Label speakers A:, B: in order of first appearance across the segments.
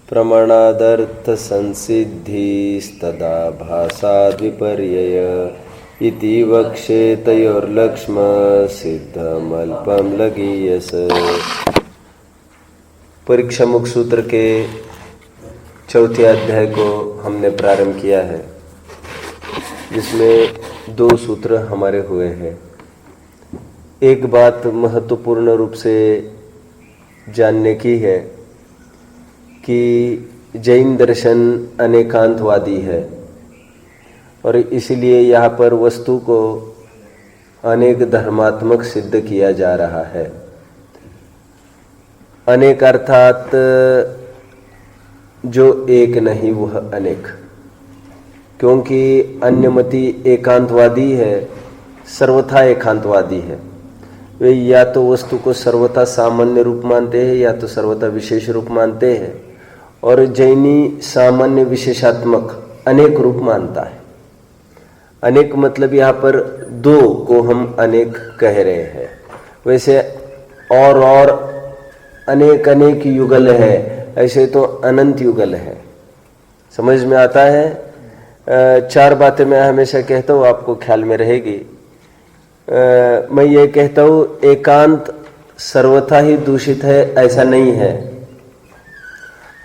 A: प्रमाणादर्थ संसिद्धिस्तदा भासाद्विपर्यय इति वक्षेतयोर्लक्ष्म सिद्धमल्पम लगीयस। परीक्षा मुख सूत्र के चौथे अध्याय को हमने प्रारंभ किया है, जिसमें 2 सूत्र हमारे हुए हैं। एक बात महत्वपूर्ण रूप से जानने की है कि जैन दर्शन अनेकांतवादी है और इसलिए यहाँ पर वस्तु को अनेक धर्मात्मक सिद्ध किया जा रहा है। अनेक अर्थात जो एक नहीं वह अनेक, क्योंकि अन्यमति एकांतवादी है, सर्वथा एकांतवादी है। वे या तो वस्तु को सर्वथा सामान्य रूप मानते हैं या तो सर्वथा विशेष रूप मानते हैं, और जैनी सामान्य विशेषात्मक अनेक रूप मानता है। अनेक मतलब यहाँ पर 2 को हम अनेक कह रहे हैं। वैसे और अनेक अनेक युगल है, ऐसे तो अनंत युगल है। समझ में आता है। 4 बातें मैं हमेशा कहता हूँ, आपको ख्याल में रहेगी। मैं ये कहता हूँ, एकांत सर्वथा ही दूषित है ऐसा नहीं है,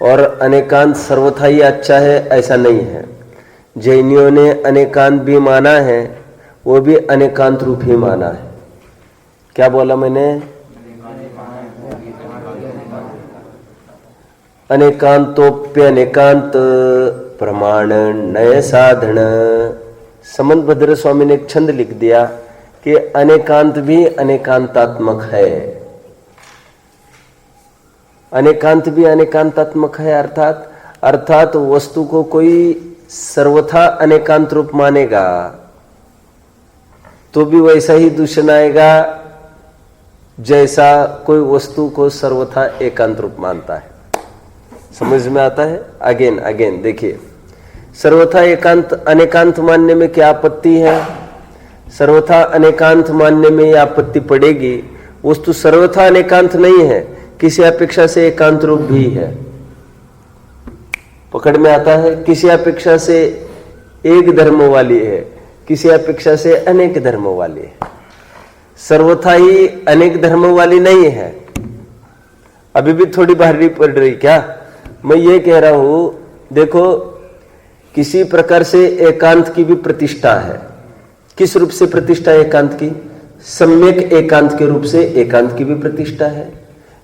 A: और अनेकांत सर्वथा ही अच्छा है ऐसा नहीं है। जैनियों ने अनेकांत भी माना है, वो भी अनेकांत रूप ही माना है। क्या बोला मैंने? अनेकांतोप्यनेकांत प्रमाण नय साधन। समंत भद्र स्वामी ने एक छंद लिख दिया कि अनेकांत भी अनेकांतात्मक है। अनेकांत भी अनेकांतात्मक है अर्थात वस्तु को कोई सर्वथा अनेकांत रूप मानेगा तो भी वैसा ही दूषण आएगा जैसा कोई वस्तु को सर्वथा एकांत रूप मानता है। समझ में आता है? अगेन देखिए, सर्वथा एकांत अनेकांत मानने में क्या आपत्ति है? सर्वथा अनेकांत मानने में यह आपत्ति पड़ेगी, वस्तु सर्वथा अनेकांत नहीं है, किसी अपेक्षा से एकांत रूप भी है। पकड़ में आता है? किसी अपेक्षा से एक धर्म वाली है, किसी अपेक्षा से अनेक धर्म वाली है। सर्वथा ही अनेक धर्म वाली नहीं है। अभी भी थोड़ी भारी पड़ रही क्या? मैं ये कह रहा हूं, देखो, किसी प्रकार से एकांत की भी प्रतिष्ठा है। किस रूप से प्रतिष्ठा है एकांत की? सम्यक एकांत के रूप से एकांत की भी प्रतिष्ठा है।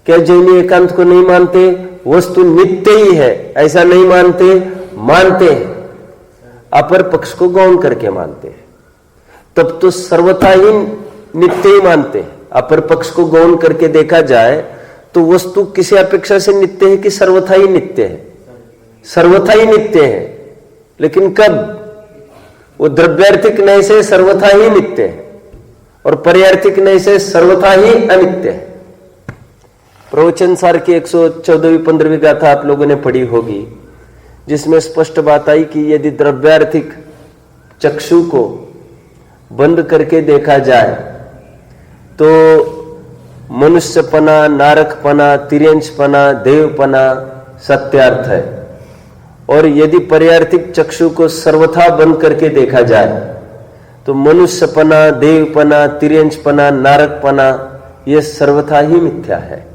A: क्या जैनी एकांत को नहीं मानते? वस्तु नित्य ही है ऐसा नहीं मानते हैं, अपर पक्ष को गौण करके मानते हैं। तब तो सर्वथा ही नित्य ही मानते हैं। अपर पक्ष को गौण करके देखा जाए तो वस्तु किसी अपेक्षा से नित्य है कि सर्वथा ही नित्य है? सर्वथा ही नित्य है, लेकिन कब? वो द्रव्यार्थिक नय से सर्वथा ही नित्य है और पर्यार्थिक नय से सर्वथा ही अनित्य है। प्रवचन सार की 114वीं 15वीं गाथा आप लोगों ने पढ़ी होगी, जिसमें स्पष्ट बात आई कि यदि द्रव्यार्थिक चक्षु को बंद करके देखा जाए तो मनुष्यपना, नारकपना, तिर्यंचपना, देवपना सत्यार्थ है, और यदि पर्यार्थिक चक्षु को सर्वथा बंद करके देखा जाए तो मनुष्यपना, देवपना, तिर्यंचपना, नारकपना यह सर्वथा ही मिथ्या है।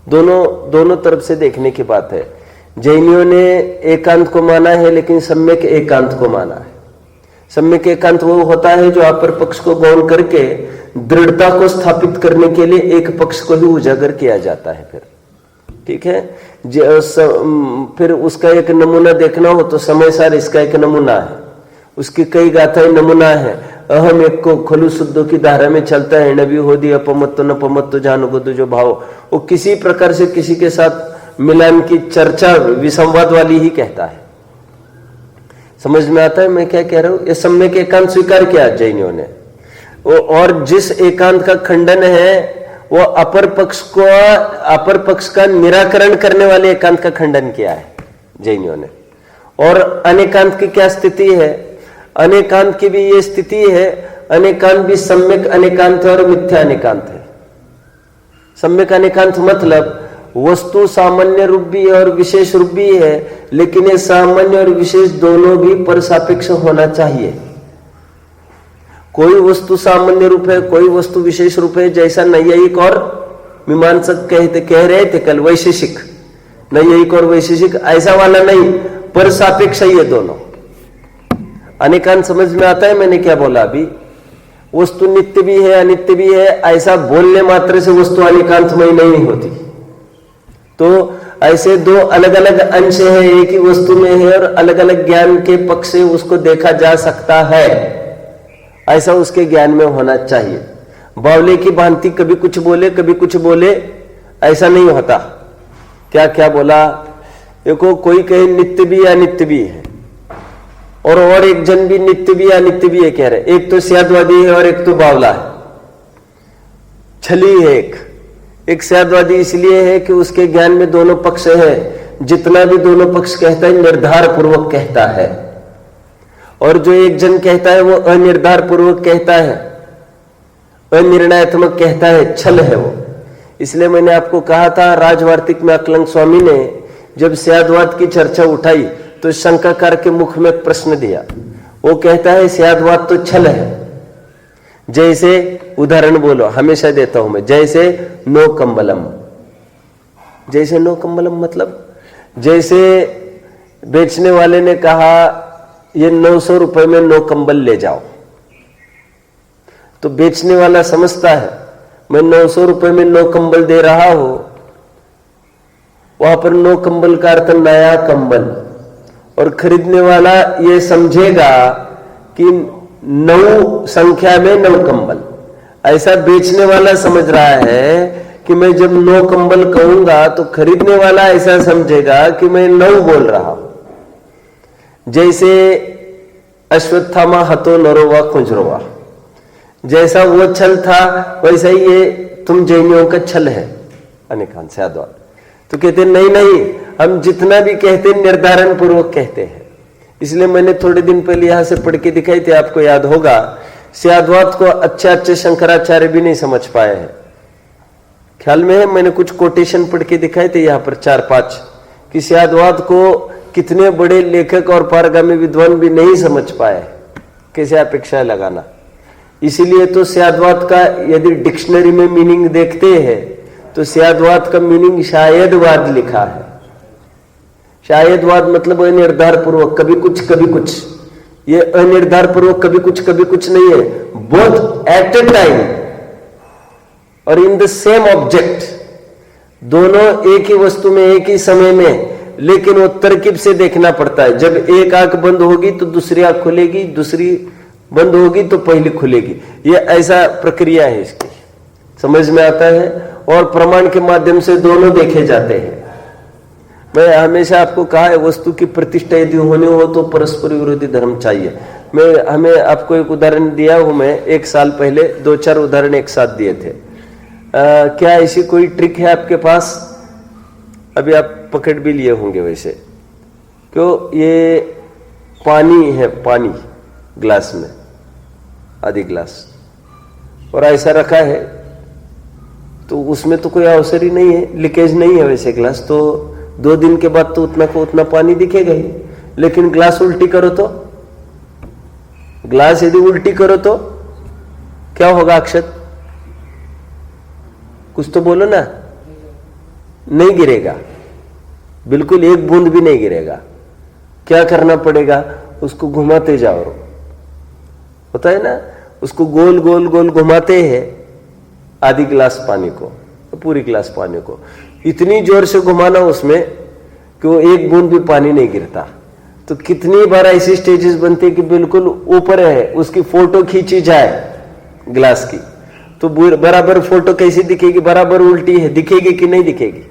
A: दोनों तरफ से देखने की बात है। जैनियों ने एकांत को माना है, लेकिन सम्यक एकांत को माना है। सम्यक एकांत वो होता है जो अपर पक्ष को गौण करके दृढ़ता को स्थापित करने के लिए एक पक्ष को ही उजागर किया जाता है। फिर ठीक है, फिर उसका एक नमूना देखना हो तो समय सार इसका एक नमूना है, उसकी कई गाथाएं नमूना है। अहम एक को खलु शुद्धों की धारा में चलता है, नबी हो दी अपमत्तो न पमत्तो जान गुद जो भाव। वो किसी प्रकार से किसी के साथ मिलान की चर्चा विसंवाद वाली ही कहता है। समझ में आता है मैं क्या कह रहा हूं? ये सम्यक एकांत स्वीकार किया जैनियों ने, और जिस एकांत का खंडन है वो अपर पक्ष का निराकरण करने वाले एकांत का खंडन किया है जैनियों ने। और अनेकांत की क्या स्थिति है? अनेकांत की भी ये स्थिति है, अनेकांत भी सम्यक अनेकांत और मिथ्या अनेकांत है। सम्यक अनेकांत मतलब वस्तु सामान्य रूप भी है और विशेष रूप भी है, लेकिन ये सामान्य और विशेष दोनों भी परसापेक्ष होना चाहिए। कोई वस्तु सामान्य रूप है, कोई वस्तु विशेष रूप है, जैसा नैयायिक और मीमांसक कह रहे थे कल, वैशेषिक, नैयायिक और वैशेषिक ऐसा वाला नहीं, परसापेक्ष है ये दोनों। अनेकांत समझ में आता है मैंने क्या बोला अभी? वस्तु नित्य भी है अनित्य भी है, ऐसा बोलने मात्र से वस्तु अनेकांतमय नहीं होती। तो ऐसे दो अलग अलग अंश है, एक ही वस्तु में है और अलग अलग ज्ञान के पक्ष से उसको देखा जा सकता है, ऐसा उसके ज्ञान में होना चाहिए। बावले की भांति कभी कुछ बोले कभी कुछ बोले, ऐसा नहीं होता। क्या क्या बोला? देखो, कोई कहे नित्य भी अनित्य भी है और एक जन भी नित्य भी अनित्य भी है कह रहे। एक तो स्यादवादी है और एक तो बावला है, छली है। एक स्यादवादी इसलिए है कि उसके ज्ञान में दोनों पक्ष है, जितना भी दोनों पक्ष कहता है निर्धार पूर्वक कहता है, और जो एक जन कहता है वो अनिर्धार पूर्वक कहता है, अनिर्णयात्मक कहता है, छल है वो। इसलिए मैंने आपको कहा था राजवार्तिक में अकलंग स्वामी ने जब स्यादवाद की चर्चा उठाई तो शंकाकार के मुख में एक प्रश्न दिया। वो कहता है स्यादवाद तो छल है। जैसे उदाहरण बोलो, हमेशा देता हूं मैं, जैसे नो कंबलम। जैसे नो कंबलम मतलब जैसे बेचने वाले ने कहा ये 900 रुपए में नो कंबल ले जाओ, तो बेचने वाला समझता है मैं 900 रुपए में नो कंबल दे रहा हूं, वहां पर नो कंबल का अर्थ नया कंबल, और खरीदने वाला ये समझेगा कि 9 संख्या में 9 कंबल। ऐसा बेचने वाला समझ रहा है कि मैं जब 9 कंबल कहूंगा तो खरीदने वाला ऐसा समझेगा कि मैं 9 बोल रहा हूं। जैसे अश्वत्थामा हतो नरोवा खुंजरोवा, जैसा वो छल था वैसा ही ये तुम जैनियों का छल है। अनेकांत स्यादवाद तो कहते नहीं नहीं, हम जितना भी कहते निर्धारण पूर्वक कहते हैं। इसलिए मैंने थोड़े दिन पहले यहां से पढ़ के दिखाई थे, आपको याद होगा। स्यादवाद को अच्छे शंकराचार्य भी नहीं समझ पाए हैं, ख्याल में है। मैंने कुछ कोटेशन पढ़ के दिखाए थे यहां पर 4-5 कि स्यादवाद को कितने बड़े लेखक और पारगामी विद्वान भी नहीं समझ पाए, कैसे अपेक्षा लगाना। इसीलिए तो स्यादवाद का यदि डिक्शनरी में मीनिंग देखते हैं तो स्यादवाद का मीनिंग शायदवाद लिखा है। शायदवाद मतलब अनिर्धार पूर्वक कभी कुछ कभी कुछ। ये अनिर्धार पूर्वक कभी कुछ नहीं है, बोथ एट ए टाइम और इन द सेम ऑब्जेक्ट, दोनों एक ही वस्तु में एक ही समय में, लेकिन वो तरकीब से देखना पड़ता है। जब एक आंख बंद होगी तो दूसरी आंख खुलेगी, दूसरी बंद होगी तो पहली खुलेगी। ये ऐसा प्रक्रिया है इसकी, समझ में आता है। और प्रमाण के माध्यम से दोनों देखे जाते हैं। मैं हमेशा आपको कहा है वस्तु की प्रतिष्ठा यदि होनी हो तो परस्पर विरोधी धर्म चाहिए। हमें आपको एक उदाहरण दिया हूं मैं, 1 साल पहले 2-4 उदाहरण एक साथ दिए थे। क्या ऐसी कोई ट्रिक है आपके पास? अभी आप पकड़ भी लिए होंगे वैसे, क्यों? ये पानी है, पानी ग्लास में, आधी ग्लास, और ऐसा रखा है तो उसमें तो कोई अवसर ही नहीं है, लीकेज नहीं है वैसे ग्लास, तो 2 दिन के बाद तो उतना को उतना पानी दिखेगा ही। लेकिन ग्लास उल्टी करो तो, ग्लास यदि उल्टी करो तो क्या होगा अक्षत? कुछ तो बोलो ना। नहीं गिरेगा, बिल्कुल एक बूंद भी नहीं गिरेगा। क्या करना पड़ेगा? उसको घुमाते जाओ, होता है ना, उसको गोल गोल गोल घुमाते हैं आधी गिलास पानी को, पूरी गिलास पानी को इतनी जोर से घुमाना उसमें कि वो एक बूंद भी पानी नहीं गिरता। तो कितनी बार ऐसी स्टेजेस बनती है कि बिल्कुल ऊपर है, उसकी फोटो खींची जाए गिलास की तो बराबर फोटो कैसी दिखेगी? बराबर उल्टी है, दिखेगी कि नहीं दिखेगी?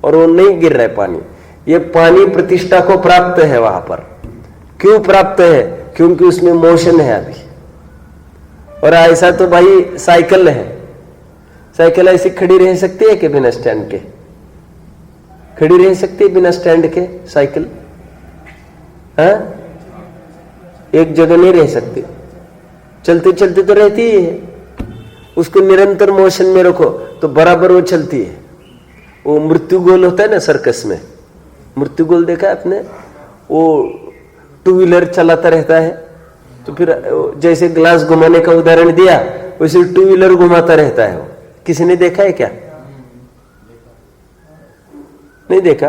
A: और वो नहीं गिर रहा है पानी। ये पानी प्रतिष्ठा को प्राप्त है वहां पर। क्यों प्राप्त है? क्योंकि उसमें मोशन है अभी। और ऐसा तो भाई साइकिल है, साइकिल ऐसी खड़ी रह सकती है कि बिना स्टैंड के? खड़ी रह सकती है बिना स्टैंड के साइकिल? हाँ, एक जगह नहीं रह सकती, चलते चलते तो रहती ही है। उसको निरंतर मोशन में रखो तो बराबर वो चलती है। वो मृत्यु गोल होता है ना सर्कस में, मृत्यु गोल देखा है आपने? वो 2 व्हीलर चलाता रहता है, तो फिर जैसे ग्लास घुमाने का उदाहरण दिया वैसे 2 व्हीलर घुमाता रहता है। वो किसी ने देखा है क्या? नहीं देखा?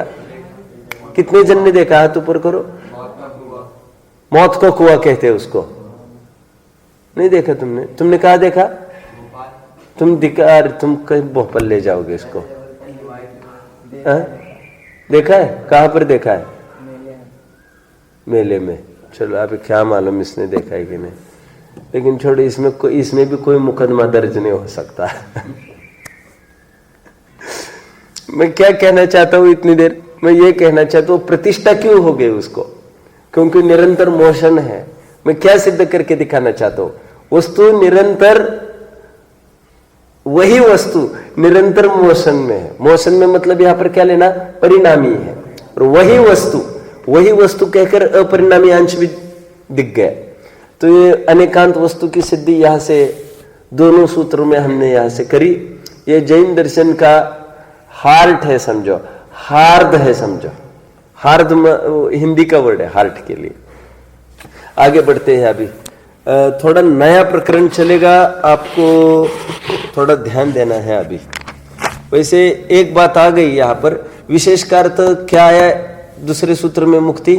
A: कितने जन ने देखा? हाथ ऊपर करो। मौत का कुआं कहते हैं उसको। नहीं देखा तुमने? तुमने कहा देखा? तुम दिखा, तुम कहीं भोपाल ले जाओगे इसको। देखा है? कहां पर देखा है? मेले में। चलो अभी क्या मालूम इसने देखा है कि नहीं, लेकिन छोड़ो, इसमें भी कोई मुकदमा दर्ज नहीं हो सकता। मैं क्या कहना चाहता हूं इतनी देर? मैं ये कहना चाहता हूं प्रतिष्ठा क्यों हो गई उसको? क्योंकि निरंतर मोशन है। मैं क्या सिद्ध करके दिखाना चाहता हूं? वस्तु निरंतर, वही वस्तु निरंतर मोशन में है। मोशन में मतलब यहां पर क्या लेना? परिणामी है। और वही वस्तु कहकर अपरिणामी अंश भी दिख गया। तो ये अनेकांत वस्तु की सिद्धि यहां से दोनों सूत्रों में हमने यहां से करी। ये जैन दर्शन का हार्ट है समझो, हार्द है समझो। हार्द हिंदी का वर्ड है हार्ट के लिए। आगे बढ़ते हैं। अभी थोड़ा नया प्रकरण चलेगा, आपको थोड़ा ध्यान देना है। अभी वैसे एक बात आ गई यहां पर, विशेष का अर्थ क्या है दूसरे सूत्र में? मुक्ति।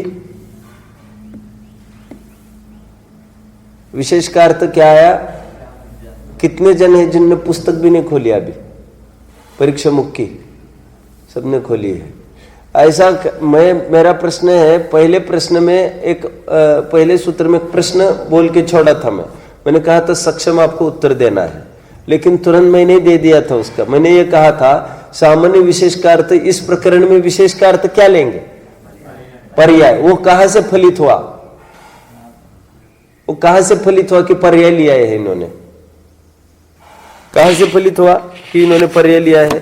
A: विशेष का अर्थ क्या आया? कितने जन है जिनने पुस्तक भी नहीं खोली अभी? परीक्षा मुक्ति सबने खोली है। ऐसा मेरा प्रश्न है, पहले प्रश्न में पहले सूत्र में एक प्रश्न बोल के छोड़ा था। मैंने कहा था सक्षम आपको उत्तर देना है, लेकिन तुरंत मैंने दे दिया था उसका। मैंने ये कहा था सामान्य विशेष का अर्थ, इस प्रकरण में विशेष का अर्थ क्या लेंगे? पर्याय। वो कहां से फलित हुआ? वो कहां से फलित हुआ कि पर्याय लिया है इन्होंने? कहां से फलित हुआ कि इन्होंने पर्याय लिया है?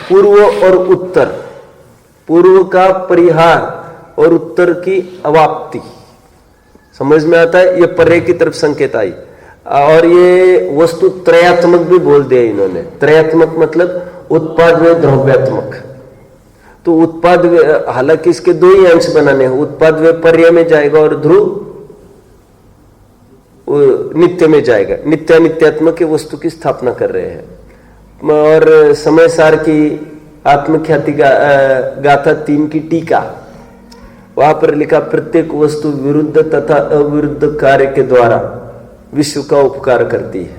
A: पूर्व और उत्तर, पूर्व का परिहार और उत्तर की अवाप्ति। समझ में आता है? ये पर्याय की तरफ संकेत आई। और ये वस्तु त्रयात्मक भी बोल दिया इन्होंने। त्रयात्मक मतलब उत्पाद व द्रव्यात्मक। तो उत्पाद, हालांकि इसके 2 ही अंश बनाने हैं। उत्पाद व पर्याय में जाएगा और ध्रुव नित्य में जाएगा। नित्यात्मक की वस्तु की स्थापना कर रहे हैं। और समय सार की आत्मख्याति गाथा 3 की टीका, वहां पर लिखा प्रत्येक वस्तु विरुद्ध तथा अविरुद्ध कार्य के द्वारा विश्व का उपकार करती है।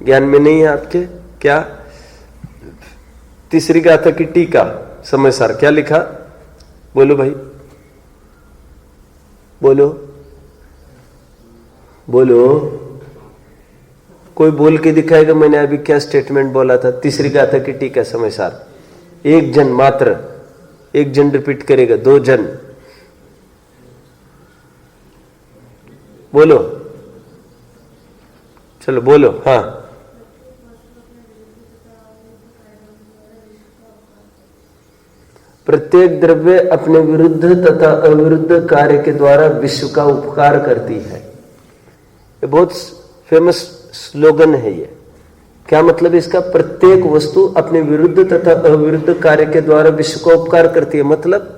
A: ज्ञान में नहीं है आपके क्या? तीसरी गाथा की टीका समय सार क्या लिखा? बोलो भाई, बोलो बोलो। कोई बोल के दिखाएगा मैंने अभी क्या स्टेटमेंट बोला था? तीसरी गाथा की टीका समय सार। एक जन मात्र, एक जन रिपीट करेगा, 2 जन बोलो। चलो बोलो। हाँ, प्रत्येक द्रव्य अपने विरुद्ध तथा अविरुद्ध कार्य के द्वारा विश्व का उपकार करती है। ये बहुत फेमस स्लोगन है। ये क्या मतलब इसका? प्रत्येक वस्तु अपने विरुद्ध तथा अविरुद्ध कार्य के द्वारा विश्व का उपकार करती है। मतलब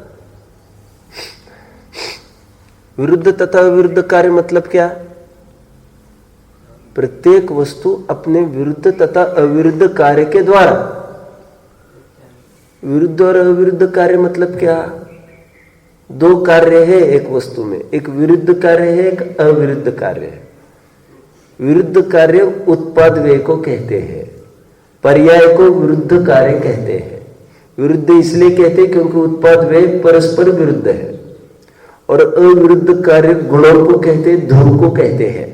A: विरुद्ध तथा अविरुद्ध कार्य मतलब क्या? प्रत्येक वस्तु अपने विरुद्ध तथा अविरुद्ध कार्य के द्वारा। विरुद्ध और अविरुद्ध कार्य मतलब क्या? 2 कार्य है एक वस्तु में, एक विरुद्ध कार्य है, एक अविरुद्ध कार्य है। विरुद्ध कार्य उत्पाद व्यय को कहते हैं, पर्याय को विरुद्ध कार्य कहते हैं। विरुद्ध इसलिए कहते हैं क्योंकि उत्पाद व्यय परस्पर विरुद्ध है। और अविरुद्ध कार्य गुणों को कहते हैं, ध्रुव को कहते हैं।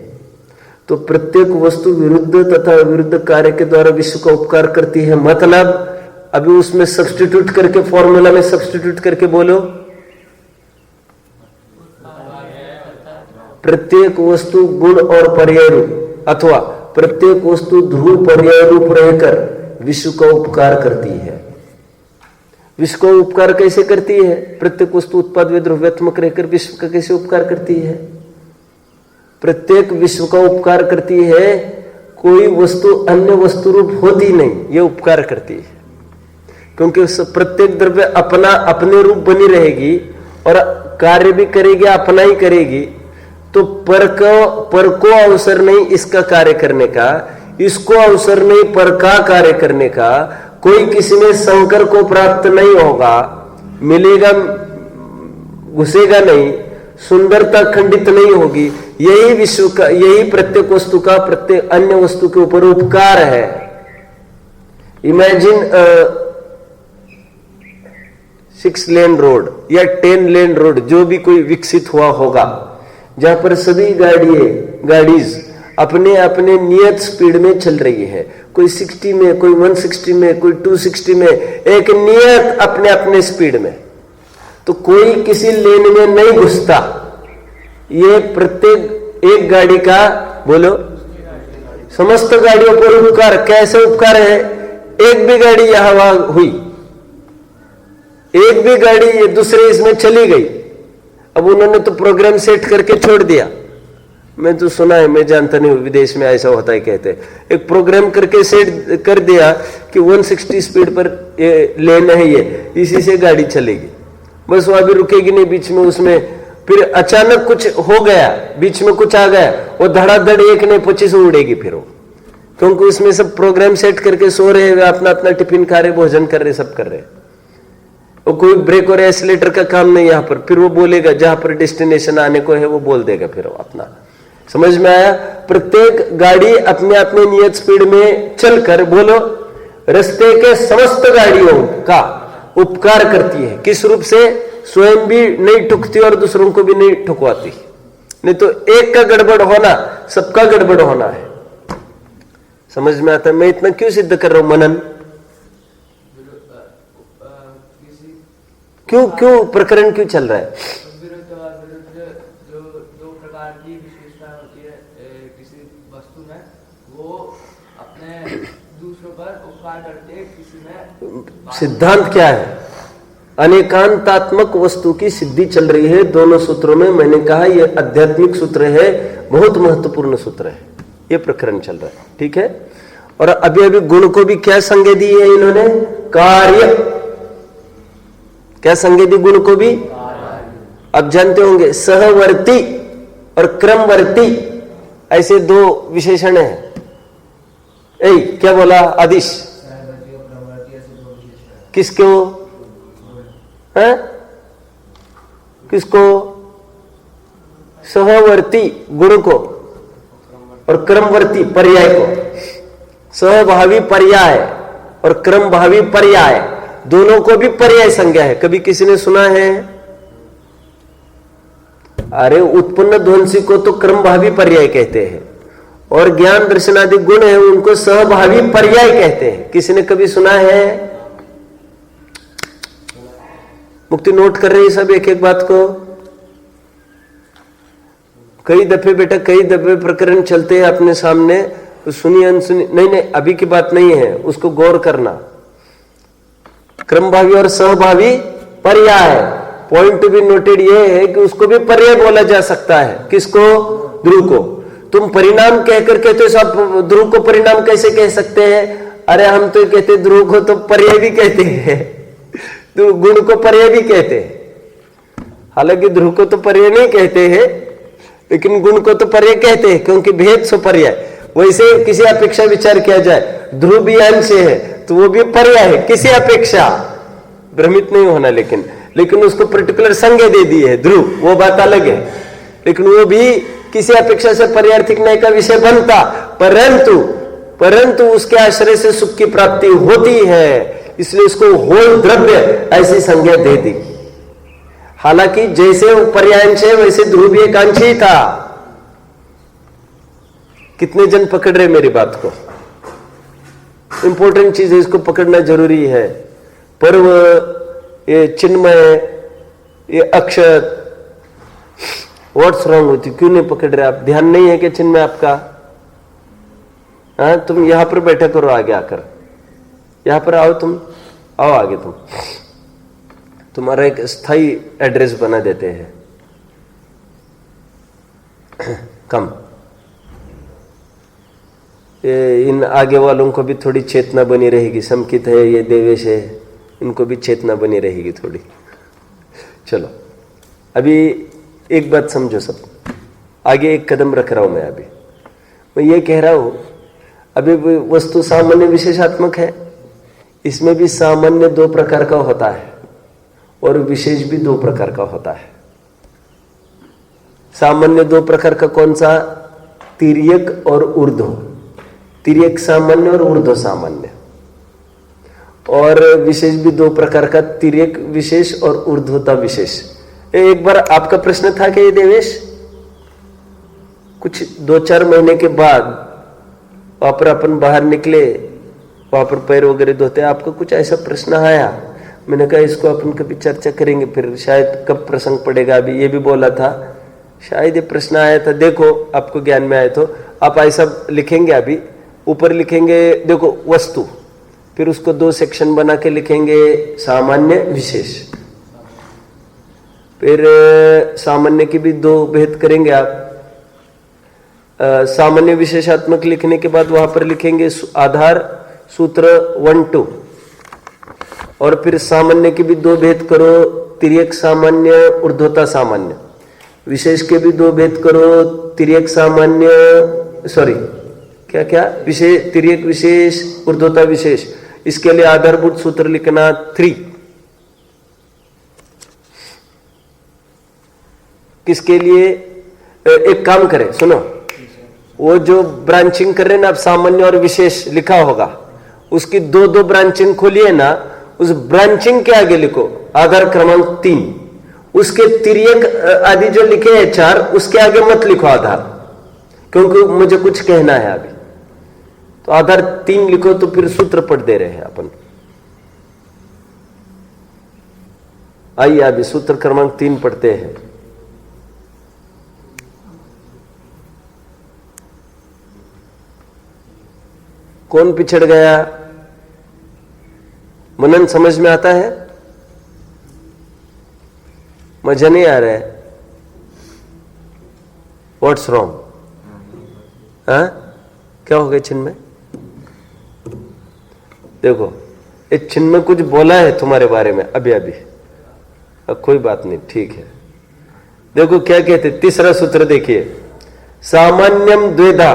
A: तो प्रत्येक वस्तु विरुद्ध तथा अविरुद्ध कार्य के द्वारा विश्व का उपकार करती है। मतलब अभी उसमें सब्स्टिट्यूट करके, फॉर्मूला में सब्स्टिट्यूट करके बोलो। प्रत्येक वस्तु गुण और पर्याय रूप अथवा प्रत्येक वस्तु ध्रुव पर्याय रूप रहकर विश्व का उपकार करती है। विश्व का उपकार कैसे करती है? प्रत्येक वस्तु उत्पाद व द्रव्यात्मक रहकर विश्व का कैसे उपकार करती है? प्रत्येक विश्व का उपकार करती है। कोई वस्तु अन्य वस्तु रूप होती नहीं, ये उपकार करती है। क्योंकि उस प्रत्येक द्रव्य अपना अपने रूप बनी रहेगी और कार्य भी करेगी, अपना ही करेगी। तो पर को अवसर नहीं इसका कार्य करने का, इसको अवसर नहीं पर का कार्य करने का। कोई किसी में शंकर को प्राप्त नहीं होगा, मिलेगा घुसेगा नहीं, सुंदरता खंडित नहीं होगी। यही विश्व का, यही प्रत्येक वस्तु का प्रत्येक अन्य वस्तु के ऊपर उपकार है। इमेजिन 6 लेन रोड या 10 लेन रोड, जो भी कोई विकसित हुआ होगा, जहां पर सभी गाड़ीज अपने अपने नियत स्पीड में चल रही है। कोई 60 में, कोई 160 में, कोई 260 में, एक नियत अपने अपने स्पीड में। तो कोई किसी लेन में नहीं घुसता। ये प्रत्येक एक गाड़ी का, बोलो, समस्त गाड़ियों पर उपकार। कैसे उपकार है? एक भी गाड़ी यहां वहां हुई, एक भी गाड़ी ये दूसरे इसमें चली गई, अब उन्होंने तो प्रोग्राम सेट करके छोड़ दिया। मैं तो सुना है, मैं जानता नहीं, विदेश में ऐसा होता है, कहते एक प्रोग्राम करके सेट कर दिया कि 160 स्पीड पर ये लेन है, ये इसी से गाड़ी चलेगी, बस वो अभी रुकेगी नहीं बीच में। उसमें फिर अचानक कुछ हो गया, बीच में कुछ आ गया, वो धड़ाधड़ एक ने 25 उड़ेगी फिर वो, क्योंकि उसमें सब प्रोग्राम सेट करके सो रहे हैं, अपना अपना टिफिन खा रहे, भोजन कर रहे, सब कर रहे। वो कोई ब्रेक और एक्सीलेटर का काम नहीं यहां पर। फिर वो बोलेगा जहां पर डेस्टिनेशन आने को है वो बोल देगा फिर वो अपना। समझ में आया? प्रत्येक गाड़ी अपने अपने नियत स्पीड में चलकर, बोलो, रास्ते के समस्त गाड़ियों का उपकार करती है। किस रूप से? स्वयं भी नहीं ठुकती और दूसरों को भी नहीं ठुकवाती। नहीं तो एक का गड़बड़ होना, सबका गड़बड़ होना है। समझ में आता है? मैं इतना क्यों सिद्ध कर रहा हूं? मनन क्यों प्रकरण क्यों चल रहा है?
B: जो दो प्रकार की विशेषता होती है किसी वस्तु में, वो अपने दूसरों पर उपकार करते हैं, किसी में।
A: सिद्धांत क्या है? अनेकांतात्मक वस्तु की सिद्धि चल रही है दोनों सूत्रों में। मैंने कहा यह आध्यात्मिक सूत्र है, बहुत महत्वपूर्ण सूत्र है। यह प्रकरण चल रहा है, ठीक है। और अभी अभी गुण को भी क्या संज्ञा दी है इन्होंने? कार्य। क्या संज्ञा दी गुण को भी? अब जानते होंगे सहवर्ती और क्रमवर्ती, ऐसे दो विशेषण है। क्या बोला आदिश? किसको है? किसको? सहवर्ती गुण को और क्रमवर्ती पर्याय को। सहभावी पर्याय और क्रमभावी पर्याय, दोनों को भी पर्याय संज्ञा है। कभी किसी ने सुना है? अरे उत्पन्न ध्वंसी को तो क्रमभावी पर्याय कहते हैं, और ज्ञान दर्शन आदि गुण है उनको सहभावी पर्याय कहते हैं। किसी ने कभी सुना है? मुक्ति नोट कर रही सब एक एक बात को। कई दफे बेटा, कई दफे प्रकरण चलते हैं अपने सामने, तो सुनिए अनसुनी नहीं, अभी की बात नहीं है, उसको गौर करना। क्रमभावी और सहभावी पर्याय, पॉइंट टू बी नोटेड ये है कि उसको भी पर्याय बोला जा सकता है। किसको? ध्रुव को। तुम परिणाम कहकर कहते हो सब, ध्रुव को परिणाम कैसे कह सकते हैं? अरे हम तो कहते ध्रुव को तो पर्याय भी कहते हैं, तो गुण को पर्याय भी कहते हैं। हालांकि ध्रुव को तो पर्याय नहीं कहते हैं, लेकिन गुण को तो पर्याय कहते हैं, क्योंकि भेद सो पर्याय। वैसे किसी अपेक्षा विचार किया जाए, ध्रुव भी अंश है तो वो भी पर्याय है किसी अपेक्षा, भ्रमित नहीं होना। लेकिन उसको पर्टिकुलर संज्ञा दे दी है ध्रुव, वो बात अलग है, लेकिन वो भी किसी अपेक्षा से पर्यार्थिक न्याय का विषय बनता, परंतु उसके आश्रय से सुख की प्राप्ति होती है, इसलिए इसको होल द्रव्य ऐसी संज्ञा दे दी। हालांकि जैसे वो पर्यायांश है वैसे ध्रुव भी एक अंश ही था। कितने जन पकड़ रहे मेरी बात को? इंपॉर्टेंट चीज है, इसको पकड़ना जरूरी है। पर्व, ये चिन्मय, ये अक्षर, व्हाट्स रॉन्ग होती, क्यों नहीं पकड़ रहे आप? ध्यान नहीं है कि चिन्मय आपका? हाँ, तुम यहां पर बैठा करो, आगे आकर यहां पर आओ, तुम आओ आगे। तुम्हारा एक स्थायी एड्रेस बना देते हैं। कम इन आगे वालों को भी थोड़ी चेतना बनी रहेगी। समकित है, ये देवेश है, इनको भी चेतना बनी रहेगी थोड़ी। चलो अभी एक बात समझो सब, आगे एक कदम रख रहा हूं मैं। अभी मैं ये कह रहा हूं, अभी वस्तु सामान्य विशेषात्मक है, इसमें भी सामान्य 2 प्रकार का होता है और विशेष भी 2 प्रकार का होता है। सामान्य 2 प्रकार का कौन सा? तिर्यक और ऊर्ध्व। तिर्यक सामान्य और ऊर्ध्व सामान्य। और विशेष भी 2 प्रकार का, तिर्यक विशेष और ऊर्ध्वता विशेष। एक बार आपका प्रश्न था कि ये देवेश, कुछ 2-4 महीने के बाद वहां पर अपन बाहर निकले, वहां पर पैर वगैरह धोते, आपको कुछ ऐसा प्रश्न आया, मैंने कहा इसको अपन कभी चर्चा करेंगे, फिर शायद कब प्रसंग पड़ेगा। अभी ये भी बोला था, शायद ये प्रश्न आया था, देखो आपको ज्ञान में आए तो आप ऐसा लिखेंगे। अभी ऊपर लिखेंगे देखो वस्तु, फिर उसको 2 सेक्शन बना के लिखेंगे सामान्य विशेष। फिर सामान्य की भी 2 भेद करेंगे आप। सामान्य विशेषात्मक लिखने के बाद वहां पर लिखेंगे आधार सूत्र 1-2। और फिर सामान्य के भी 2 भेद करो, तिर्यक सामान्य, ऊर्ध्वता सामान्य। विशेष के भी 2 भेद करो, तिर्यक सामान्य, सॉरी क्या विशेष, तिर्यक विशेष, ऊर्ध्वता विशेष। इसके लिए आधारभूत सूत्र लिखना 3। किसके लिए? एक काम करें, सुनो, वो जो ब्रांचिंग कर रहे हैं ना आप, सामान्य और विशेष लिखा होगा, उसकी 2-2 ब्रांचिंग खोलिए ना, उस ब्रांचिंग के आगे लिखो आधार क्रमांक 3। उसके तिर्यक आदि जो लिखे हैं 4, उसके आगे मत लिखो आधार, क्योंकि मुझे कुछ कहना है अभी। तो आधार 3 लिखो, तो फिर सूत्र पढ़ दे रहे हैं अपन। आइए अभी सूत्र क्रमांक 3 पढ़ते हैं। कौन पिछड़ गया? मनन समझ में आता है? मजा नहीं आ रहा है? What's wrong? हाँ, क्या हो गया चिन्मय? देखो ये चिन्मय कुछ बोला है तुम्हारे बारे में अभी अभी। अब कोई बात नहीं, ठीक है। देखो क्या कहते, तीसरा सूत्र देखिए, सामान्यम द्वेधा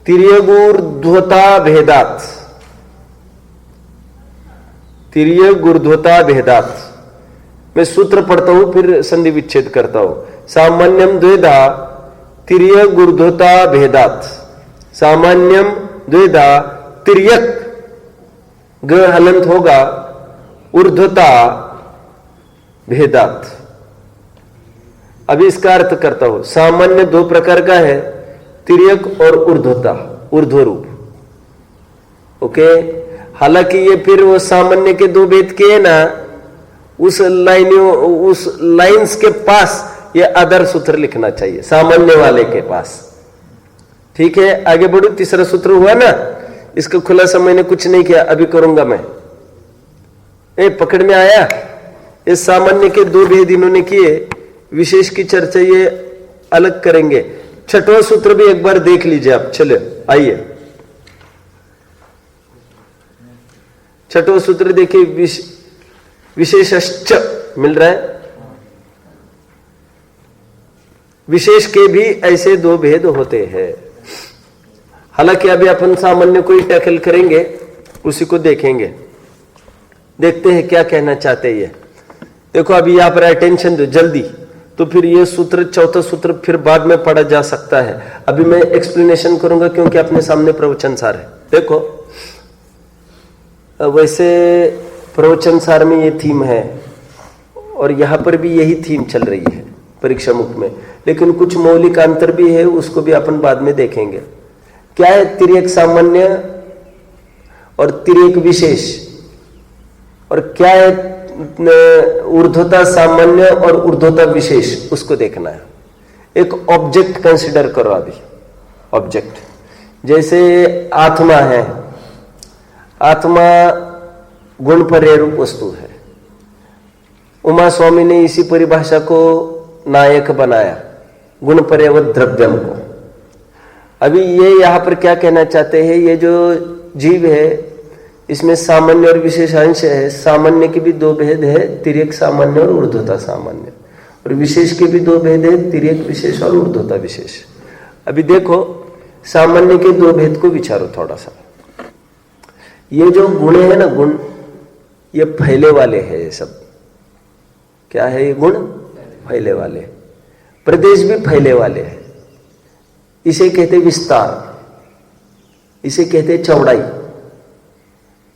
A: तिर्यगूर्ध्वता भेदात। तिर्यगूर्ध्वता भेदात। मैं सूत्र पढ़ता हूं फिर संधि विच्छेद करता हूं। सामान्यम द्वेधा तिर्यगूर्ध्वता भेदात। सामान्यम द्वेधा तिर्यक, ग हलंत होगा, ऊर्ध्वता भेदात। अभी इसका अर्थ करता हूं। सामान्य 2 प्रकार का है, तिर्यक और ऊर्ध्वता, ऊर्ध्व रूप। ओके, हालांकि ये फिर वो सामान्य के 2 भेद किए ना, उस लाइंस के पास ये आधार सूत्र लिखना चाहिए, सामान्य वाले के पास। ठीक है, आगे बढ़ो। तीसरा सूत्र हुआ ना, इसका खुलासा मैंने कुछ नहीं किया, अभी करूंगा मैं। पकड़ में आया? ये सामान्य के 2 भेद इन्होंने किए, विशेष की चर्चा ये अलग करेंगे। 6वां सूत्र भी एक बार देख लीजिए आप। चलो आइए, 6वां सूत्र देखिए, विशेषश्च मिल रहा है। विशेष के भी ऐसे 2 भेद होते हैं। हालांकि अभी अपन सामान्य को ही टैकल करेंगे, उसी को देखेंगे, देखते हैं क्या कहना चाहते हैं। देखो अभी यहां पर अटेंशन दो जल्दी, तो फिर ये सूत्र, 4वां सूत्र फिर बाद में पढ़ा जा सकता है। अभी मैं एक्सप्लेनेशन करूंगा क्योंकि अपने सामने प्रवचन सार है। देखो वैसे प्रवचन सार में ये थीम है और यहां पर भी यही थीम चल रही है परीक्षा मुख में, लेकिन कुछ मौलिक अंतर भी है, उसको भी अपन बाद में देखेंगे। क्या है तिर्यक सामान्य और तिर्यक विशेष, और क्या है ऊर्ध्वता सामान्य और ऊर्ध्वता विशेष, उसको देखना है। एक ऑब्जेक्ट कंसिडर करो अभी। ऑब्जेक्ट जैसे आत्मा है, आत्मा गुण पर्याय रूप वस्तु है। उमा स्वामी ने इसी परिभाषा को नायक बनाया, गुण पर्यायवत द्रव्यम को। अभी ये यहां पर क्या कहना चाहते हैं, ये जो जीव है इसमें सामान्य और विशेषांश है। सामान्य के भी दो भेद है, तिर्यक सामान्य और ऊर्ध्वता सामान्य, और विशेष के भी दो भेद है, तिर्यक विशेष और ऊर्ध्वता विशेष। अभी देखो सामान्य के दो भेद को विचारो थोड़ा सा। ये जो गुण है ना, गुण ये फैले वाले हैं, ये सब क्या है, ये गुण फैले वाले, प्रदेश भी फैले वाले हैं। इसे कहते विस्तार, इसे कहते चौड़ाई।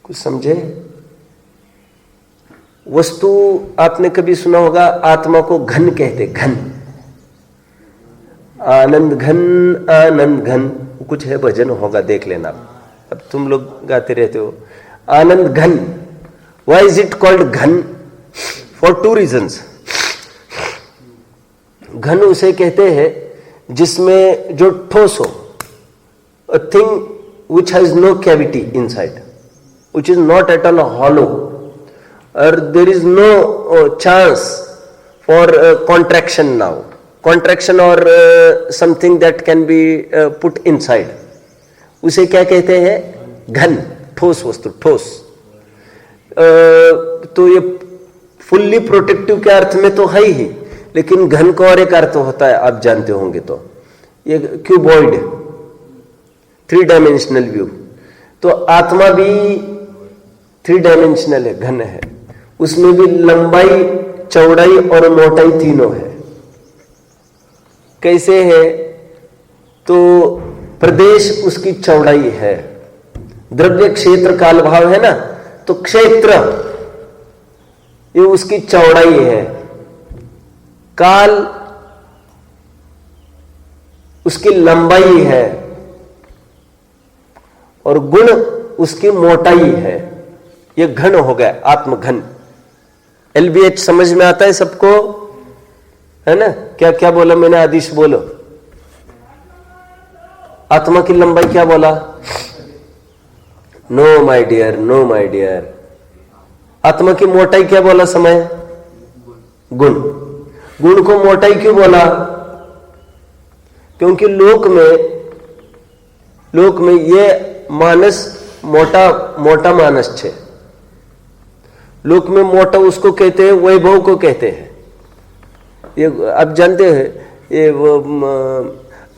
A: कुछ समझे? वस्तु आपने कभी सुना होगा, आत्मा को घन कहते, घन, आनंद घन, आनंद घन, कुछ है भजन होगा, देख लेना। अब तुम लोग गाते रहते हो आनंद घन। व्हाई इज इट कॉल्ड घन? For two reasons. घन उसे कहते हैं जिसमें जो ठोस हो, a thing which has no cavity inside, which is not at all hollow, or there is no chance for contraction now, contraction or something that can be put inside. उसे क्या कहते हैं? घन, ठोस वस्तु, ठोस। तो ये फुल्ली प्रोटेक्टिव के अर्थ में तो है ही, लेकिन घन का और एक अर्थ होता है, आप जानते होंगे। तो ये क्यूबॉइड, 3 डायमेंशनल व्यू। तो आत्मा भी 3 डायमेंशनल है, घन है। उसमें भी लंबाई, चौड़ाई और मोटाई तीनों है। कैसे है? तो प्रदेश उसकी चौड़ाई है। द्रव्य क्षेत्र काल भाव है ना, तो क्षेत्र ये उसकी चौड़ाई है, काल उसकी लंबाई है, और गुण उसकी मोटाई है। ये घन हो गया, आत्मघन। LBH समझ में आता है सबको, है ना? क्या क्या बोला मैंने? आदिश बोलो। आत्मा की लंबाई क्या बोला? No my dear, no my dear. आत्मा की मोटाई क्या बोला समय? गुण। गुण को मोटाई क्यों बोला? क्योंकि लोक में ये मानस मोटा मानस छे। लोक में मोटा उसको कहते हैं, वैभव को कहते हैं। ये आप जानते हैं, ये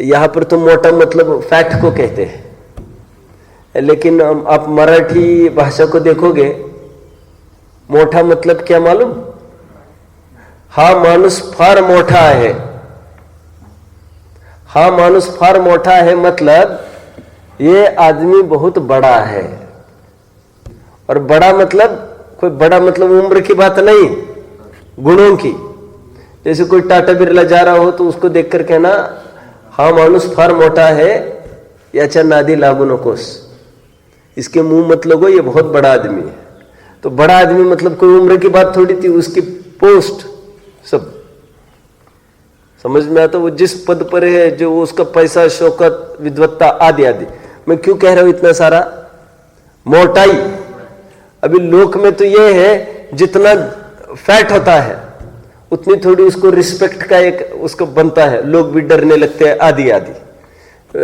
A: यहां पर तो मोटा मतलब फैट को कहते हैं, लेकिन आप मराठी भाषा को देखोगे, मोठा मतलब क्या मालूम? हा माणूस फार मोठा है। हा माणूस फार मोठा है मतलब ये आदमी बहुत बड़ा है। और बड़ा मतलब, कोई बड़ा मतलब उम्र की बात नहीं, गुणों की। जैसे कोई टाटा बिरला जा रहा हो तो उसको देखकर कहना हा माणूस फार मोठा है, याच्या नादी लागू नकोस। इसके मुंह मत लगो, ये बहुत बड़ा आदमी है। तो बड़ा आदमी मतलब कोई उम्र की बात थोड़ी थी, उसकी पोस्ट सब समझ में आता। वो जिस पद पर है, जो उसका पैसा, शौकत, विद्वत्ता आदि आदि। मैं क्यों कह रहा हूं इतना सारा? मोटाई। अभी लोक में तो ये है, जितना फैट होता है उतनी थोड़ी उसको रिस्पेक्ट का एक उसको बनता है, लोग भी डरने लगते हैं आदि आदि।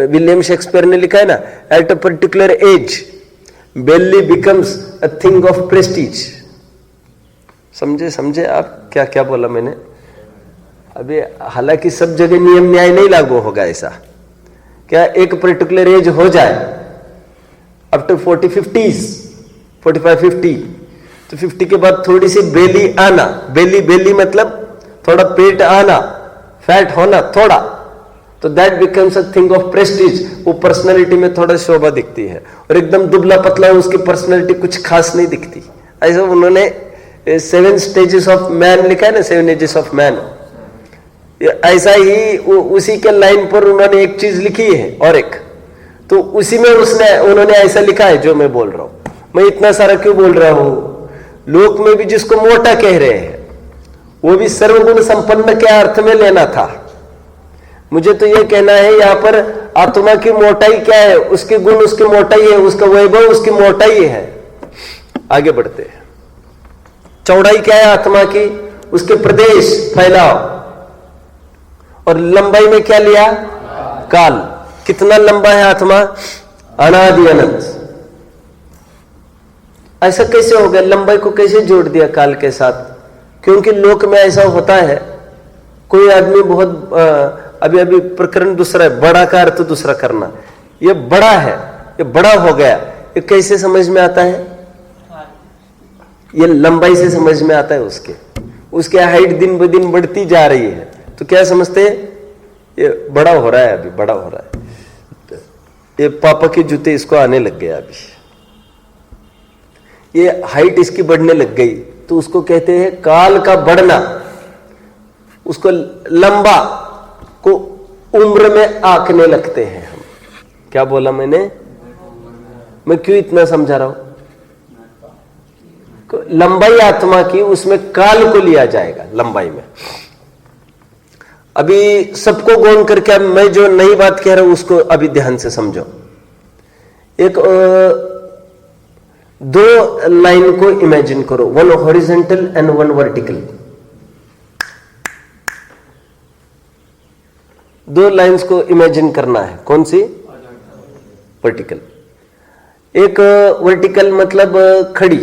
A: विलियम शेक्सपियर ने लिखा है ना, at a particular age belly becomes a thing of prestige. समझे आप क्या क्या बोला मैंने? अभी हालांकि सब जगह नियम न्याय नहीं लागू होगा ऐसा। क्या एक पर्टिकुलर एज हो जाए, आफ्टर 40-50s, 45-50, तो 50 के बाद थोड़ी सी बेली आना, बेली मतलब थोड़ा पेट आना, फैट होना थोड़ा, तो that becomes a thing of Prestige. वो पर्सनालिटी में थोड़ा शोभा दिखती है। और एकदम दुबला पतला उसकी पर्सनालिटी कुछ खास नहीं दिखती। ऐसा उन्होंने 7 स्टेजेस ऑफ मैन लिखा है ना, 7 एजेस ऑफ मैन। ऐसा ही उसी के लाइन पर उन्होंने एक चीज लिखी है, और एक तो उसी में उन्होंने ऐसा लिखा है जो मैं बोल रहा हूं। मैं इतना सारा क्यों बोल रहा हूं? लोक में भी जिसको मोटा कह रहे हैं, वो भी सर्वगुण संपन्न के अर्थ में लेना था। मुझे तो यह कहना है, यहां पर आत्मा की मोटाई क्या है? उसके गुण उसकी मोटाई है, उसका वैभव उसकी मोटाई है। आगे बढ़ते हैं। चौड़ाई क्या है आत्मा की? उसके प्रदेश, फैलाव। और लंबाई में क्या लिया? काल। कितना लंबा है आत्मा? अनादि अनंत। ऐसा कैसे हो गया? लंबाई को कैसे जोड़ दिया काल के साथ? क्योंकि लोक में ऐसा होता है, कोई आदमी बहुत अभी अभी प्रकरण दूसरा है, बड़ा का अर्थ दूसरा करना, ये बड़ा है, ये बड़ा हो गया, ये कैसे समझ में आता है? ये लंबाई से समझ में आता है। उसके हाइट दिन ब दिन बढ़ती जा रही है, तो क्या समझते हैं? ये बड़ा हो रहा है, अभी बड़ा हो रहा है। ये पापा के जूते इसको आने लग गया, अभी ये हाइट इसकी बढ़ने लग गई, तो उसको कहते हैं काल का बढ़ना। उसको लंबा को उम्र में आंकने लगते हैं हम। क्या बोला मैंने? मैं क्यों इतना समझा रहा हूं? लंबाई आत्मा की, उसमें काल को लिया जाएगा लंबाई में। अभी सबको गौण करके मैं जो नई बात कह रहा हूं उसको अभी ध्यान से समझो। एक दो लाइन को इमेजिन करो, one horizontal and one vertical. दो लाइंस को इमेजिन करना है। कौन सी? वर्टिकल। एक वर्टिकल मतलब खड़ी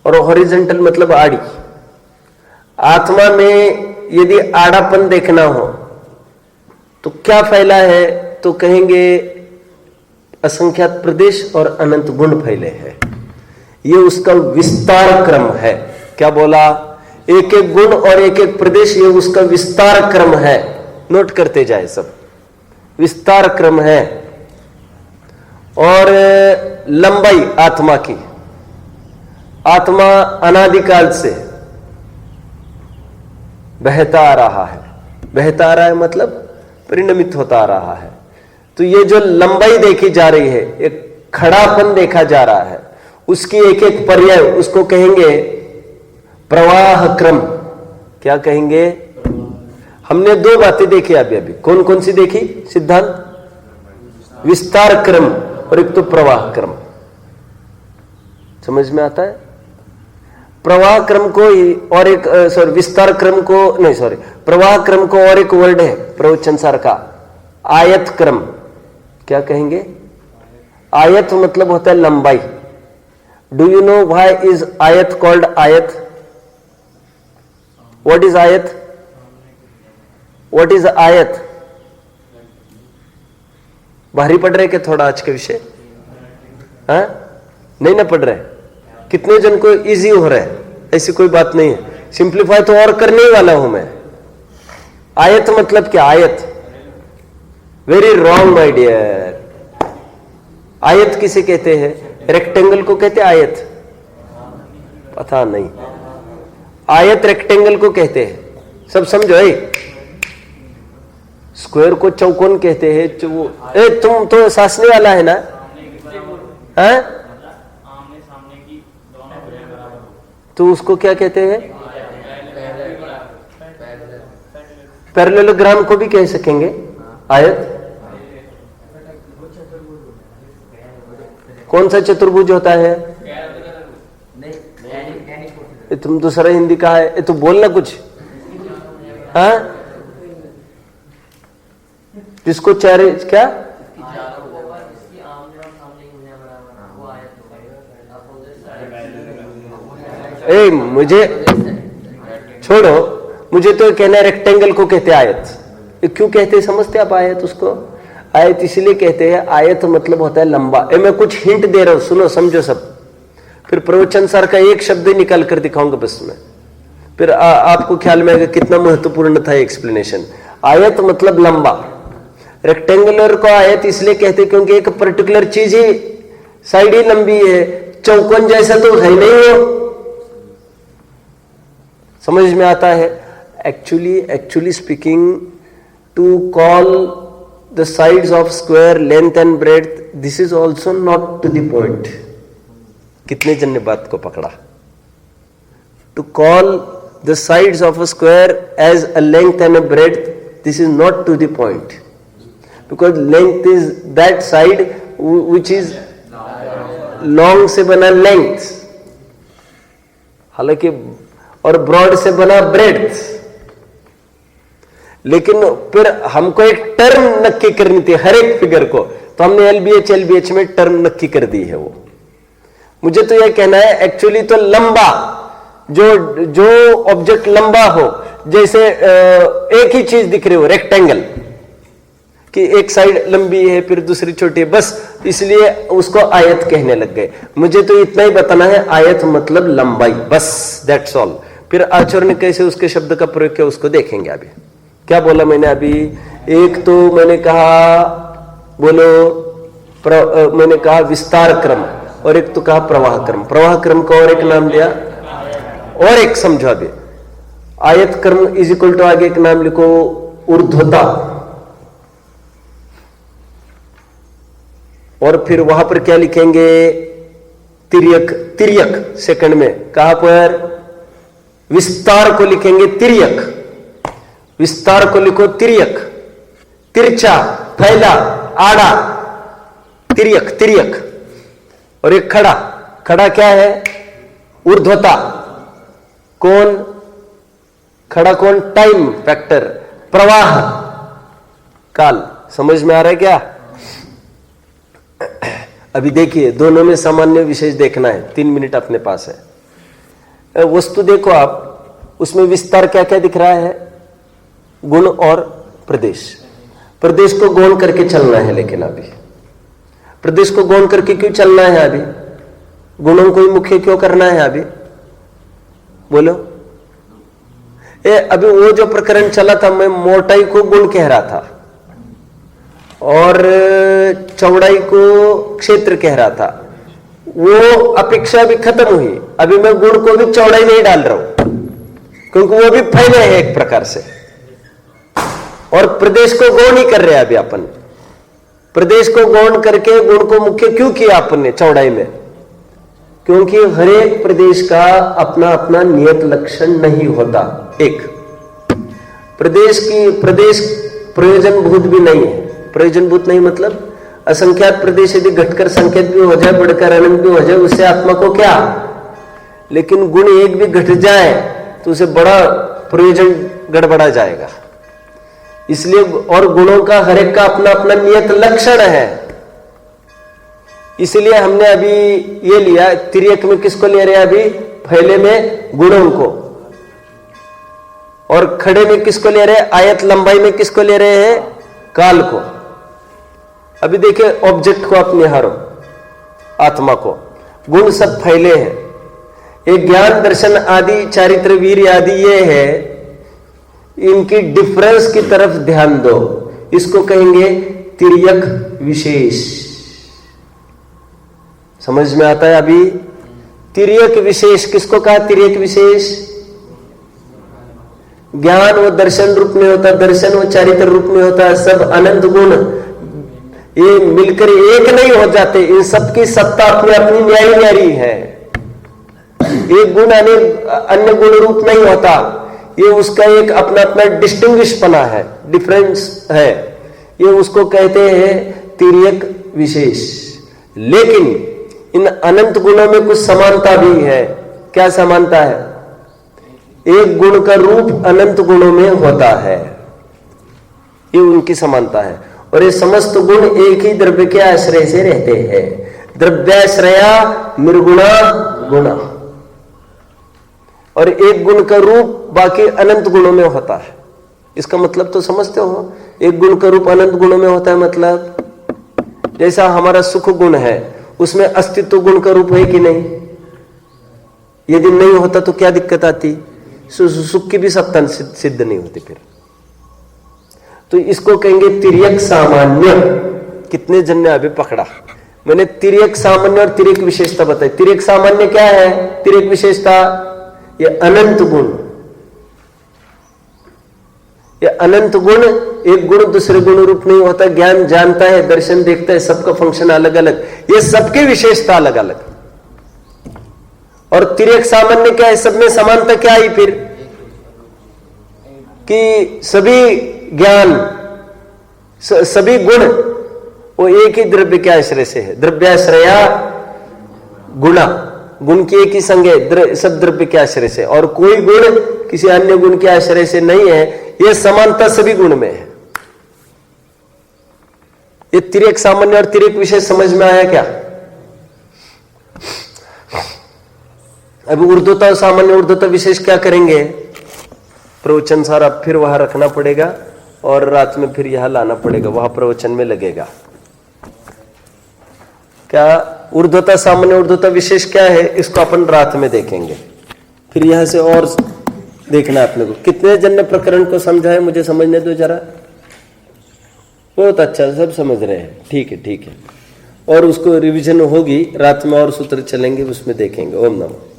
A: और हॉरिजेंटल मतलब आड़ी। आत्मा में यदि आड़ापन देखना हो तो क्या फैला है? तो कहेंगे असंख्यात प्रदेश और अनंत गुण फैले हैं। ये उसका विस्तार क्रम है। क्या बोला? एक एक गुण और एक एक प्रदेश, ये उसका विस्तार क्रम है। नोट करते जाए सब, विस्तार क्रम है। और लंबाई आत्मा की, आत्मा अनादिकाल से बहता आ रहा है। बहता आ रहा है मतलब परिणमित होता आ रहा है। तो ये जो लंबाई देखी जा रही है, एक खड़ापन देखा जा रहा है, उसकी एक एक पर्याय, उसको कहेंगे प्रवाह क्रम। क्या कहेंगे? हमने दो बातें देखी अभी अभी। कौन कौन सी देखी? सिद्धांत विस्तार क्रम और एक तो प्रवाह क्रम। समझ में आता है? प्रवाह क्रम को और एक विस्तार क्रम को नहीं, प्रवाह क्रम को और एक वर्ड है प्रवचन सार का, आयत क्रम। क्या कहेंगे? आयत मतलब होता है लंबाई। Do you know why is आयत कॉल्ड आयत? व्हाट इज आयत? व्हाट इज आयत? भारी पढ़ रहे क्या थोड़ा आज के विषय? हाँ, नहीं ना पढ़ रहे? कितने जन को इजी हो रहा है? ऐसी कोई बात नहीं है, सिंप्लीफाई तो और करने ही वाला हूं मैं। आयत मतलब क्या? आयत वेरी रॉन्ग माय डियर। आयत किसे कहते हैं? रेक्टेंगल को कहते हैं आयत? पता नहीं। आयत रेक्टेंगल को कहते हैं, सब समझो। स्क्वायर को चौकोन कहते हैं। तुम तो सासने वाला है ना? हाँ, तो उसको क्या कहते हैं? पैरेललोग्राम को भी कह सकेंगे आयत। कौन सा चतुर्भुज होता है? तुम दूसरा हिंदी का है, तो बोलना कुछ। हाँ, जिसको चारे क्या? मुझे छोड़ो, मुझे तो कहना है रेक्टेंगल को कहते हैं आयत। क्यों कहते हैं समझते आप आयत? उसको आयत इसलिए कहते हैं, आयत मतलब होता है लंबा। मैं कुछ हिंट दे रहा हूं, सुनो समझो सब। फिर प्रवचन सर का एक शब्द निकाल कर दिखाऊंगा बस में, फिर आपको ख्याल में आएगा कितना महत्वपूर्ण था एक्सप्लेनेशन। आयत मतलब लंबा। रेक्टेंगुलर को आयत इसलिए कहते क्योंकि एक पर्टिकुलर चीज ही साइड ही लंबी है, चौकोन जैसा तो है नहीं हो। समझ में आता है? Actually speaking, to call the sides of square length and breadth, this is also not to the point. कितने जन ने बात को पकड़ा? To call the sides of a square as a length and a breadth, this is not to the point, because length is that side which is long से बना length, हालांकि, और ब्रॉड से बना ब्रेड्थ। लेकिन फिर हमको एक टर्म नक्की करनी थी हर एक फिगर को, तो हमने एलबीएच में टर्म नक्की कर दी है। वो मुझे तो यह कहना है एक्चुअली तो लंबा, जो ऑब्जेक्ट लंबा हो, जैसे एक ही चीज दिख रही हो, रेक्टेंगल कि एक साइड लंबी है फिर दूसरी छोटी है, बस इसलिए उसको आयत कहने लग गए। मुझे तो इतना ही बताना है, आयत मतलब लंबाई, बस दैट्स ऑल। फिर आचार्य ने कैसे उसके शब्द का प्रयोग किया उसको देखेंगे। अभी क्या बोला मैंने अभी, एक तो मैंने कहा बोलो मैंने कहा विस्तार क्रम, और एक तो कहा प्रवाह क्रम। प्रवाह क्रम का और एक नाम दिया, और एक समझो अभी, आयत क्रम इज इक्वल टू आगे एक नाम लिखो ऊर्ध्वता, और फिर वहां पर क्या लिखेंगे तिर्यक। तिर्यक सेकंड में कहां पर, विस्तार को लिखेंगे तिर्यक, विस्तार को लिखो तिर्यक, तिरछा, फैला, आड़ा, तिर्यक, तिर्यक। और एक खड़ा, खड़ा क्या है, ऊर्ध्वता। कौन खड़ा, कौन, टाइम फैक्टर, प्रवाह काल। समझ में आ रहा है क्या? अभी देखिए दोनों में सामान्य विशेष देखना है, 3 मिनट अपने पास है। वस्तु देखो आप, उसमें विस्तार क्या क्या दिख रहा है, गुण और प्रदेश। प्रदेश को गौण करके चलना है, लेकिन अभी प्रदेश को गौण करके क्यों चलना है, अभी गुणों को ही मुख्य क्यों करना है अभी, बोलो। अभी वो जो प्रकरण चला था, मैं मोटाई को गुण कह रहा था और चौड़ाई को क्षेत्र कह रहा था, वो अपेक्षा भी खत्म हुई। अभी मैं गुण को भी चौड़ाई नहीं डाल रहा हूं, क्योंकि वो भी फैले हैं एक प्रकार से। और प्रदेश को गौण ही कर रहे हैं अभी अपन। प्रदेश को गौण करके गुण को मुख्य क्यों किया अपन ने चौड़ाई में, क्योंकि हर एक प्रदेश का अपना अपना नियत लक्षण नहीं होता। एक प्रदेश प्रयोजनभूत भी नहीं है। प्रयोजनभूत नहीं मतलब असंख्यात प्रदेश यदि घटकर संख्यात भी हो जाए, बढ़कर अनंत भी हो जाए, उससे आत्मा को क्या। लेकिन गुण एक भी घट जाए तो उसे बड़ा प्रयोजन गड़बड़ा जाएगा। इसलिए और गुणों का हर एक का अपना अपना नियत लक्षण है। इसलिए हमने अभी ये लिया, तिर्यक में किसको ले रहे हैं अभी, फैले में गुणों को, और खड़े में किसको ले रहे हैं, आयत लंबाई में किसको ले रहे हैं, काल को। अभी देखिए ऑब्जेक्ट को आप निहारो, आत्मा को, गुण सब फैले हैं। ये ज्ञान दर्शन आदि चारित्र वीर आदि ये है, इनकी डिफरेंस की तरफ ध्यान दो। इसको कहेंगे तिर्यक विशेष। समझ में आता है अभी, तिर्यक विशेष किसको कहा, तिर्यक विशेष। ज्ञान वो दर्शन रूप में होता, दर्शन वो चारित्र रूप में होता, सब अनंत गुण ये मिलकर एक नहीं हो जाते। इन सबकी सत्ता अपनी अपनी न्यारी न्यारी है। एक गुण अन्य गुण रूप नहीं होता, ये उसका एक अपना अपना डिस्टिंग्विश पना है, डिफरेंस है। ये उसको कहते हैं तिर्यक विशेष। लेकिन इन अनंत गुणों में कुछ समानता भी है। क्या समानता है, एक गुण का रूप अनंत गुणों में होता है, ये उनकी समानता है। और ये समस्त गुण एक ही द्रव्य के आश्रय से रहते हैं। द्रव्याश्रया निर्गुणा गुणा, और एक गुण का रूप बाकी अनंत गुणों में होता है। इसका मतलब तो समझते हो, एक गुण का रूप अनंत गुणों में होता है। मतलब जैसा हमारा सुख गुण है, उसमें अस्तित्व गुण का रूप है कि नहीं, यदि नहीं होता तो क्या दिक्कत आती, सुख की भी सत्ता सिद्ध नहीं होती फिर। तो इसको कहेंगे तिर्यक सामान्य। कितने जन ने अभी पकड़ा, मैंने तिर्यक सामान्य और तिर्यक विशेषता बताई। तिर्यक सामान्य क्या है, तिर्यक विशेषता ये अनंत गुण। ये अनंत गुण, एक गुण दूसरे गुण रूप नहीं होता। ज्ञान जानता है, दर्शन देखता है, सबका फंक्शन अलग अलग, ये सबकी विशेषता अलग अलग। और तिर्यक सामान्य क्या है, सब में समानता क्या आई फिर, कि सभी ज्ञान सभी गुण वो एक ही द्रव्य के आश्रय से है। द्रव्याश्रया गुणा, गुण की एक ही संज्ञा सब द्रव्य के आश्रय से, और कोई गुण किसी अन्य गुण के आश्रय से नहीं है। यह समानता सभी गुण में है। ये तिर्यक सामान्य और तिर्यक विशेष समझ में आया क्या? अभी ऊर्ध्वता और सामान्य ऊर्ध्वता विशेष क्या करेंगे? प्रवचन सारा फिर वहां रखना पड़ेगा और रात में फिर यहां लाना पड़ेगा, वहां प्रवचन में लगेगा। क्या ऊर्ध्वता सामान्य ऊर्ध्वता विशेष क्या है, इसको अपन रात में देखेंगे। फिर यहां से और देखना अपने को। कितने जन ने प्रकरण को समझा है, मुझे समझने दो जरा। बहुत अच्छा, सब समझ रहे हैं, ठीक है ठीक है। और उसको रिवीजन होगी रात में और सूत्र चलेंगे, उसमें देखेंगे। ओम नमः।